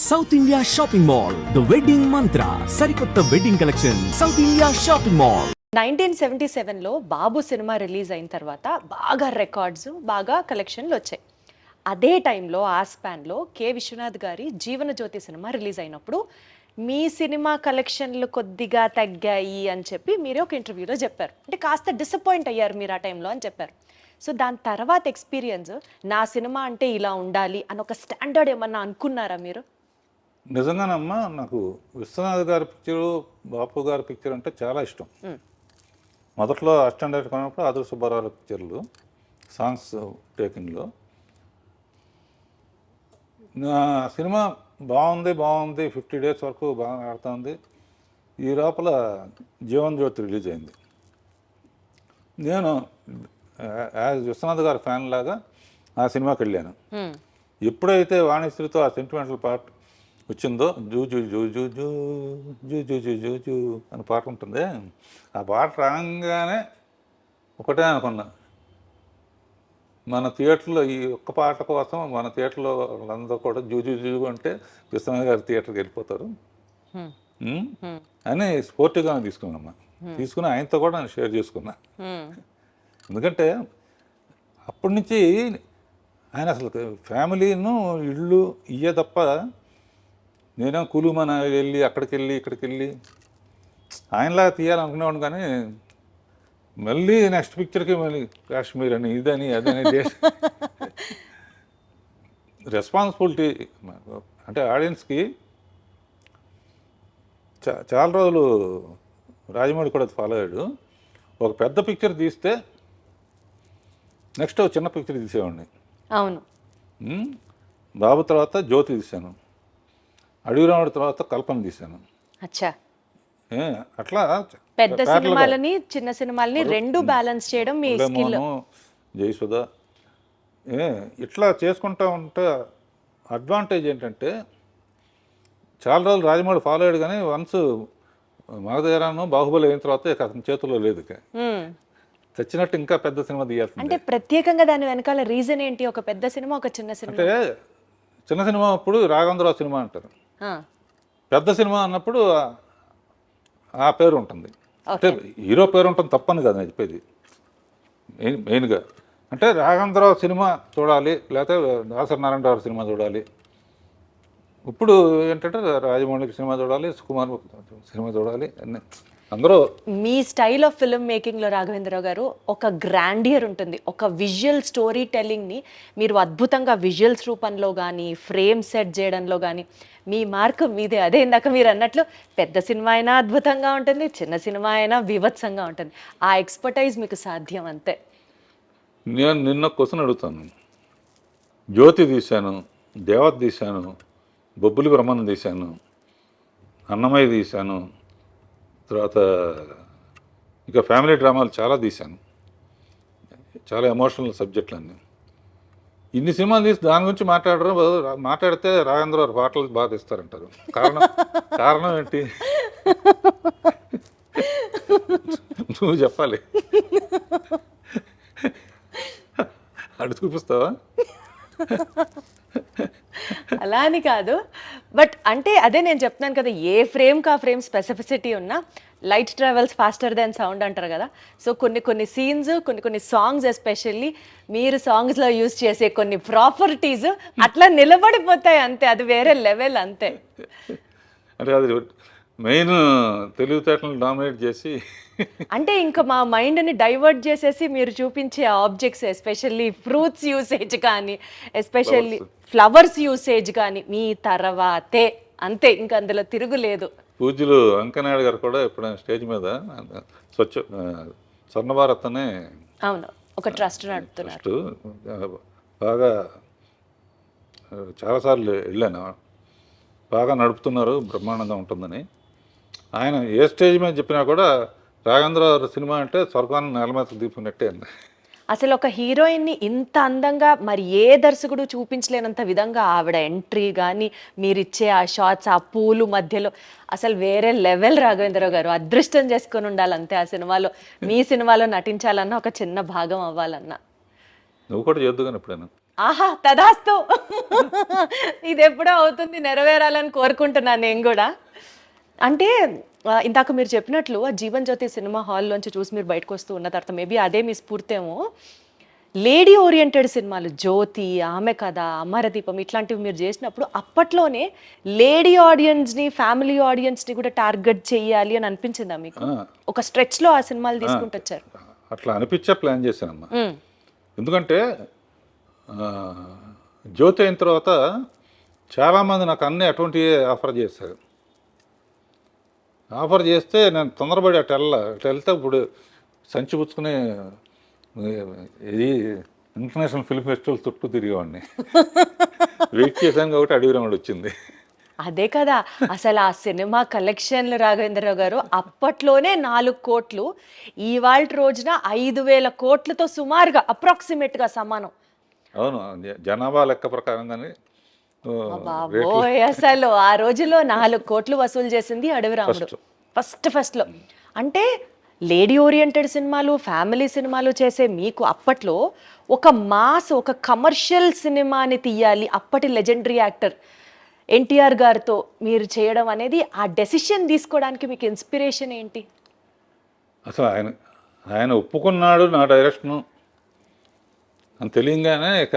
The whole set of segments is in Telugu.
South India shopping mall the wedding Mantra సరికొత్త wedding collection south India shopping mall. 1977లో బాబు సినిమా రిలీజ్ అయిన తర్వాత బాగా రికార్డ్స్ బాగా కలెక్షన్లు వచ్చాయి. అదే టైంలో ఆ స్పాన్లో కె విశ్వనాథ్ గారి జీవన జ్యోతి సినిమా రిలీజ్ అయినప్పుడు మీ సినిమా కలెక్షన్లు కొద్దిగా తగ్గాయి అని చెప్పి మీరే ఒక ఇంటర్వ్యూలో చెప్పారు. అంటే కాస్త డిసప్పాయింట్ అయ్యారు మీరు ఆ టైంలో అని చెప్పారు. సో దాని తర్వాత ఎక్స్పీరియన్స్ నా సినిమా అంటే ఇలా ఉండాలి అని ఒక స్టాండర్డ్ ఏమన్నా అనుకున్నారా మీరు? నిజంగానమ్మా, నాకు విశ్వనాథ్ గారి పిక్చరు, బాపు గారి పిక్చర్ అంటే చాలా ఇష్టం. మొదట్లో అసిస్టెంట్ డైరెక్టర్ కొన్నప్పుడు ఆదుర్ సుబ్బారావు పిక్చర్లు సాంగ్స్ టేకింగ్లో నా సినిమా బాగుంది 50 డేస్ వరకు బాగా ఆడుతుంది. ఈ లోపల జీవన్ జ్యోతి రిలీజ్ అయింది. నేను యాజ్ విశ్వనాథ్ గారి ఫ్యాన్ లాగా ఆ సినిమాకి వెళ్ళాను. ఎప్పుడైతే వాణిశ్రీతో ఆ సెంటిమెంటల్ పార్ట్ వచ్చిందో, zoo zoo zoo zoo zoo zoo zoo zoo zoo zoo అని పాట ఉంటుంది. ఆ పాట రాగానే ఒకటే అనుకున్నా, మన థియేటర్లో ఈ ఒక్క పాట కోసం మన థియేటర్లో వాళ్ళందరూ కూడా జూ జూ జూ అంటే విశ్వనాథ్ గారి థియేటర్కి వెళ్ళిపోతారు అని స్పోర్టివ్గా తీసుకున్నామ్మా. తీసుకుని ఆయనతో కూడా నేను షేర్ చేసుకున్నా. ఎందుకంటే అప్పటి నుంచి ఆయన అసలు ఫ్యామిలీను ఇళ్ళు ఇయ్యే తప్ప, నేనేం కులుమన వెళ్ళి అక్కడికి వెళ్ళి ఇక్కడికి వెళ్ళి ఆయనలాగా తీయాలనుకునేవాడు. కానీ మళ్ళీ నెక్స్ట్ పిక్చర్కి మళ్ళీ కాశ్మీర్ అని ఇదని అదని రెస్పాన్సిబిలిటీ అంటే ఆడియన్స్కి చాలా రోజులు రాజమౌళి కూడా ఫాలో అయ్యాడు. ఒక పెద్ద పిక్చర్ తీస్తే నెక్స్ట్ ఒక చిన్న పిక్చర్ తీసేవాడిని. అవును, బాబు తర్వాత జ్యోతి తీశాను, అడవిరాముడి తర్వాత కల్పన తీశాను. అచ్చా, అట్లా పెద్ద సినిమాలని చిన్న సినిమాలని రెండు బ్యాలెన్స్ చేయడం మీ స్కిల్. జయసుధ ఇట్లా చేసుకుంటా ఉంటే అడ్వాంటేజ్ ఏంటంటే, చాలా రోజులు రాజమౌళి ఫాలో అయ్యాడు. కానీ వన్స్ మగధీరాను బాహుబలి అయిన తర్వాత ఇక అతని చేతుల్లో లేదు. తెచ్చినట్టు ఇంకా పెద్ద సినిమా తీయాల్సింది. అంటే ప్రత్యేకంగా దాని వెనకాల రీజన్ ఏంటి? ఒక పెద్ద సినిమా, ఒక చిన్న సినిమా. అంటే చిన్న సినిమా అప్పుడు రాఘవేంద్రరావు సినిమా అంటారు, పెద్ద సినిమా అన్నప్పుడు ఆ పేరు ఉంటుంది. అంటే హీరో పేరు ఉంటుంది తప్పని కదా నేను చెప్పేది. మెయిన్గా అంటే రాఘవేంద్రరావు సినిమా చూడాలి, లేకపోతే దాసరి నారాయణరావు సినిమా చూడాలి. ఇప్పుడు ఏంటంటే రాజమౌళి సినిమా చూడాలి, సుకుమార్ సినిమా చూడాలి అన్నీ. అందరూ మీ స్టైల్ ఆఫ్ ఫిల్మ్ మేకింగ్లో రాఘవేంద్రరావు గారు ఒక గ్రాండియర్ ఉంటుంది. ఒక విజువల్ స్టోరీ టెల్లింగ్ని మీరు అద్భుతంగా విజువల్స్ రూపంలో కానీ ఫ్రేమ్ సెట్ చేయడంలో కానీ మీ మార్క్ మీదే. అదే ఇందాక మీరు అన్నట్లు పెద్ద సినిమా అయినా అద్భుతంగా ఉంటుంది, చిన్న సినిమా అయినా వివత్సంగా ఉంటుంది. ఆ ఎక్స్పర్టైజ్ మీకు సాధ్యం అంతే. నేను నిన్న క్వశ్చన్ అడుగుతాను. జ్యోతి తీశాను, దేవత తీశాను, బొబ్బులి బ్రహ్మను తీశాను, అన్నమయ్య తీశాను, తర్వాత ఇక ఫ్యామిలీ డ్రామాలు చాలా తీశాను, చాలా ఎమోషనల్ సబ్జెక్టులన్నీ. ఇన్ని సినిమాలు తీసి దాని గురించి మాట్లాడితే రాఘవేంద్రరావు పాటలు బాగా తీస్తారంటారు. కారణం ఏంటి నువ్వు చెప్పాలి. అడు చూపిస్తావా? అలా అని కాదు, బట్ అంటే అదే నేను చెప్తున్నాను కదా, ఏ ఫ్రేమ్కి ఆ ఫ్రేమ్ స్పెసిఫిసిటీ ఉన్నా light travels faster than sound అంటారు కదా. సో కొన్ని సీన్స్, కొన్ని సాంగ్స్, ఎస్పెషల్లీ మీరు సాంగ్స్లో యూజ్ చేసే కొన్ని ప్రాపర్టీస్ అట్లా నిలబడిపోతాయి అంతే. అది వేరే లెవెల్ అంతే. అంటే అది మెయిన్ తెలివితేటలను డామినేట్ చేసి అంటే ఇంకా మా మైండ్ని డైవర్ట్ చేసేసి మీరు చూపించే ఆబ్జెక్ట్స్, ఎస్పెషల్లీ ఫ్రూట్స్ యూసేజ్ కానీ, ఎస్పెషల్లీ ఫ్లవర్స్ యూసేజ్ కానీ మీ తర్వాతే అంతే, ఇంకా అందులో తిరుగులేదు. పూజ్యులు వెంకయ్యనాయుడు గారు కూడా ఎప్పుడైనా స్టేజ్ మీద స్వర్ణ భారత్ అనే అవును ఒక ట్రస్ట్ నడుపుతున్నారు. బాగా చాలాసార్లు వెళ్ళాను, బాగా నడుపుతున్నారు, బ్రహ్మానందం ఉంటుందని. ఆయన ఏ స్టేజ్ మీద చెప్పినా కూడా రాఘవేంద్రరావు సినిమా అంటే స్వర్గాన్ని నేల మీద దీపుకున్నట్టే అండి. అసలు ఒక హీరోయిన్ని ఇంత అందంగా మరి ఏ దర్శకుడు చూపించలేనంత విధంగా ఆవిడ ఎంట్రీ కానీ, మీరిచ్చే ఆ షార్ట్స్, ఆ పూలు మధ్యలో అసలు వేరే లెవెల్. రాఘవేంద్రరావు గారు అదృష్టం చేసుకొని ఉండాలంతే ఆ సినిమాలో. మీ సినిమాలో నటించాలన్నా ఒక చిన్న భాగం అవ్వాలన్నా. నువ్వు కూడా చేద్దు కానీ ఎప్పుడైనా ఆహా తదాస్తు. ఇది ఎప్పుడో అవుతుంది, నెరవేరాలని కోరుకుంటున్నాను నేను కూడా. అంటే ఇందాక మీరు చెప్పినట్లు ఆ జీవన్ జ్యోతి సినిమా హాల్లోంచి చూసి మీరు బయటకు వస్తూ ఉన్న తర్వాత మేబీ అదే మీ స్ఫూర్తేమో. లేడీ ఓరియంటెడ్ సినిమాలు జ్యోతి, ఆమె కథ, అమరదీపం ఇట్లాంటివి మీరు చేసినప్పుడు అప్పట్లోనే లేడీ ఆడియన్స్ని, ఫ్యామిలీ ఆడియన్స్ని కూడా టార్గెట్ చేయాలి అని అనిపించిందా మీకు? ఒక స్ట్రెచ్లో ఆ సినిమాలు తీసుకుంటూ వచ్చారు. అట్లా అనిపించే ప్లాన్ చేశానమ్మా. ఎందుకంటే జ్యోతి అయిన తర్వాత చాలామంది నాకు అన్నీ అటువంటివి ఆఫర్ చేశారు. ఆఫర్ చేస్తే నేను తొందరపడి అటు వెళ్తే ఇప్పుడు సంచి పుచ్చుకుని ఇది ఇంటర్నేషనల్ ఫిల్మ్ ఫెస్టివల్ చుట్టూ తిరిగేవాడిని. వెయిట్ చేశాను కాబట్టి అడవి రాముడు వచ్చింది. అదే కదా అసలు ఆ సినిమా కలెక్షన్లు రాఘవేంద్రరావు గారు అప్పట్లోనే 4 కోట్లు, ఇవాళ రోజున 5,000 కోట్లతో సుమారుగా అప్రాక్సిమేట్గా సమానం. అవును, జనాభా లెక్క ప్రకారంగానే బాబోయ్, అసలు ఆ రోజుల్లో 4 కోట్లు వసూలు చేసింది అడవి రాముడు ఫస్ట్లో. అంటే లేడీ ఓరియంటెడ్ సినిమాలు, ఫ్యామిలీ సినిమాలు చేసే మీకు అప్పట్లో ఒక మాస్, ఒక కమర్షియల్ సినిమాని తీయాలి, అప్పటి లెజెండరీ యాక్టర్ ఎన్టీఆర్ గారితో మీరు చేయడం అనేది, ఆ డెసిషన్ తీసుకోవడానికి మీకు ఇన్స్పిరేషన్ ఏంటి? అసలు ఆయన ఒప్పుకున్నాడు నా డైరెక్షను అని తెలియగానే ఇక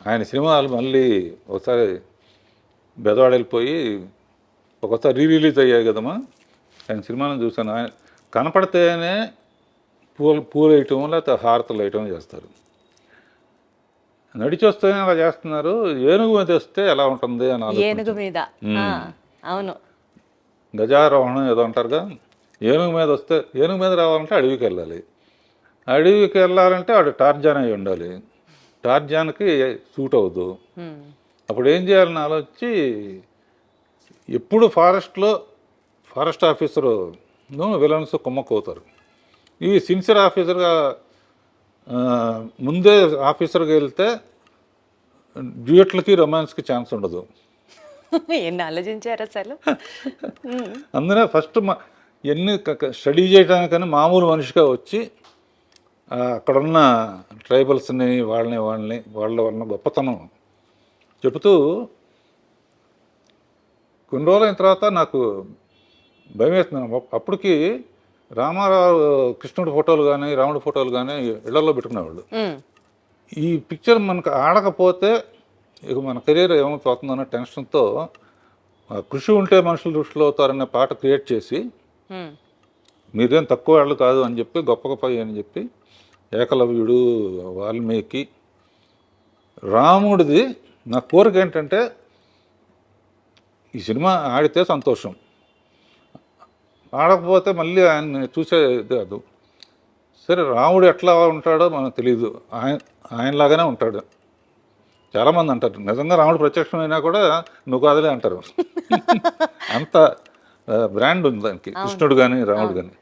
ఆయన సినిమాలు మళ్ళీ ఒకసారి బెదవాడ వెళ్ళిపోయి ఒకసారి రిలీజ్ అయ్యాయి కదమ్మా. ఆయన సినిమాలను చూశాను. ఆయన కనపడితేనే పూలు వేయటం లేకపోతే హారతలు వేయటం చేస్తారు. నడిచి వస్తేనే అలా చేస్తున్నారు. ఏనుగు మీద వస్తే ఎలా ఉంటుంది అని ఏనుగు మీద, అవును, గజారోహణం ఏదో అంటారుగా. ఏనుగు మీద వస్తే, ఏనుగు మీద రావాలంటే అడవికి వెళ్ళాలి. అడవికి వెళ్ళాలంటే వాడు టార్జాన్ అయి ఉండాలి. టార్జాన్కి సూట్ అవ్వదు. అప్పుడు ఏం చేయాలని ఆలోచించి ఎప్పుడు ఫారెస్ట్ ఆఫీసరు విలన్స్ కుమ్మక్కవుతారు. ఈ సిన్సియర్ ఆఫీసర్గా ముందే ఆఫీసర్గా వెళ్తే డ్యూయట్లకి రొమాన్స్కి ఛాన్స్ ఉండదు. ఎన్ని ఆలోచించారు అసలు. అందునే ఫస్ట్ ఎన్ని స్టడీ చేయడానికని మామూలు మనిషిగా వచ్చి అక్కడున్న ట్రైబల్స్ని వాళ్ళ గొప్పతనం చెబుతూ కొన్ని రోజులు అయిన తర్వాత నాకు భయం వేస్తున్నాను. అప్పటికి రామారావు కృష్ణుడి ఫోటోలు కానీ రాముడి ఫోటోలు కానీ ఇళ్లలో పెట్టుకునేవాళ్ళు. ఈ పిక్చర్ మనకు ఆడకపోతే ఇక మన కెరీర్ ఏమైపోతుందన్న టెన్షన్తో కృషి ఉంటే మనుషులు దృష్టిలో అవుతారనే పాట క్రియేట్ చేసి మీరేం తక్కువ వాళ్ళు కాదు అని చెప్పి, గొప్ప అని చెప్పి ఏకలవ్యుడు, వాల్మీకి, రాముడిది నా కోరిక ఏంటంటే ఈ సినిమా ఆడితే సంతోషం, ఆడకపోతే మళ్ళీ ఆయన్ని చూసేది అది. సరే, రాముడు ఎట్లా ఉంటాడో మనకు తెలియదు, ఆయనలాగానే ఉంటాడు. చాలామంది అంటారు నిజంగా రాముడు ప్రత్యక్షమైనా కూడా నువ్వు కాదులే అంటారు. అంత బ్రాండ్ ఉంది దానికి, కృష్ణుడు కానీ రాముడు కానీ.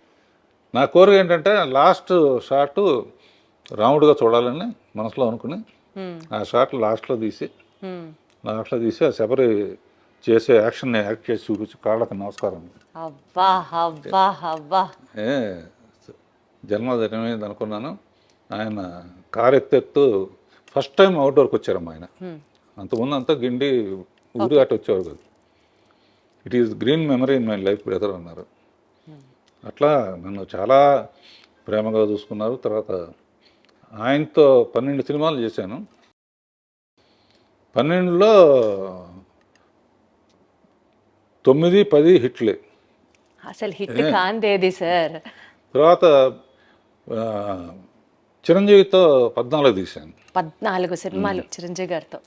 నా కోరిక ఏంటంటే లాస్ట్ షాట్ రాముడుగా చూడాలని మనసులో అనుకుని ఆ షాట్ లాస్ట్లో తీసి ఆ శబరి చేసే యాక్షన్ యాక్ట్ చేసి చూపించి కాళ్ళకి నమస్కారం. జన్మదినమేది అనుకున్నాను. ఆయన కారు ఎత్తెత్తు ఫస్ట్ టైం అవుట్డోర్కి వచ్చారమ్మా ఆయన. అంతకుముందు అంతా గిండి ఊరు అటు వచ్చేవారు కాదు. It is green memory in my life brother అన్నారు. అట్లా నన్ను చాలా ప్రేమగా చూసుకున్నారు. తర్వాత ఆయనతో 12 సినిమాలు చేశాను. 12లో 9-10 హిట్లే. అసలు హిట్ కాందేది సార్. తర్వాత చిరంజీవితో 14 తీశాను. 14 సినిమాలు చిరంజీవి గారితో.